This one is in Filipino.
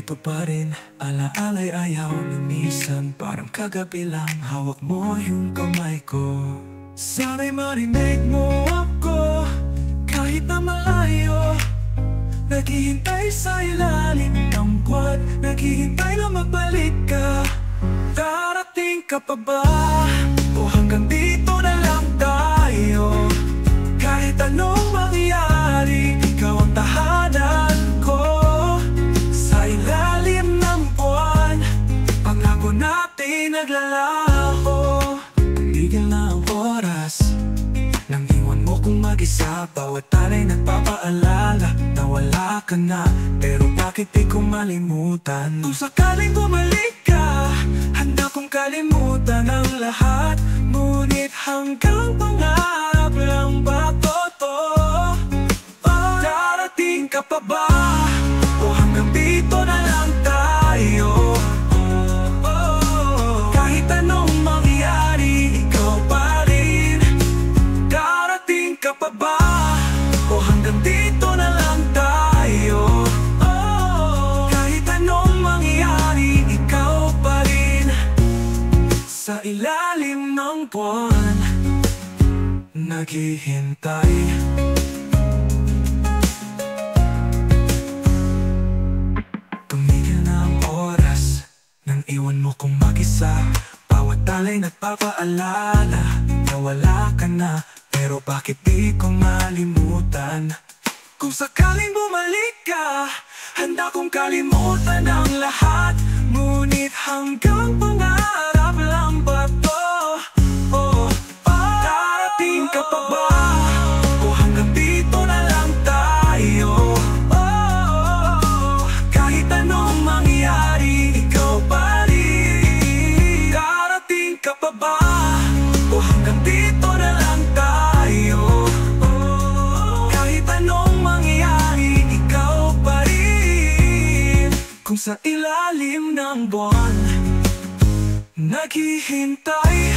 Nandito pa rin, alaala'y ayaw lumisan. Parang kagabi lang, hawak mo yung kamay ko. Sana'y marinig mo ako, kahit na malayo. Naghihintay sa ilalim ng buwan, naghihintay na magbalik ka. Darating ka pa ba? O hanggang dito na lang tayo? Kahit anong mangyari, ikaw ang tahanan ko. Sa ilalim ng buwan, pangako natin naglalaho. Tumigil na ang oras, nang iwan mo kong mag-isa. Bawat tala'y nagpapaalala na wala ka na, pero bakit di ko malimutan? Kung sakaling bumalik ka, handa kong kalimutan ang lahat. Ngunit hanggang pangarap lang ba totoo? Darating ka pa ba? O hanggang dito na lang tayo? Kahit anong mangyari, ikaw pa rin. Darating ka pa ba? O hanggang dito na lang tayo? Kahit anong mangyari, ikaw pa rin. Sa ilalim ng buwan, naghihintay. Tumigil na ang oras, nang iwan mo kong mag-isa. Bawat tala'y nagpapaalala na wala ka na, pero bakit di ko malimutan? Kung sakaling bumalik ka, handa kong kalimutan ang lahat. Ngunit hanggang pangarap lang ba to? Darating ka pa ba? O hanggang dito na lang tayo? Kahit anong mangyari, ikaw pa rin. Darating ka pa ba? O hanggang dito na lang tayo? Kahit anong mangyari, ikaw pa rin. Kung sa ilalim ng buwan, naghihintay.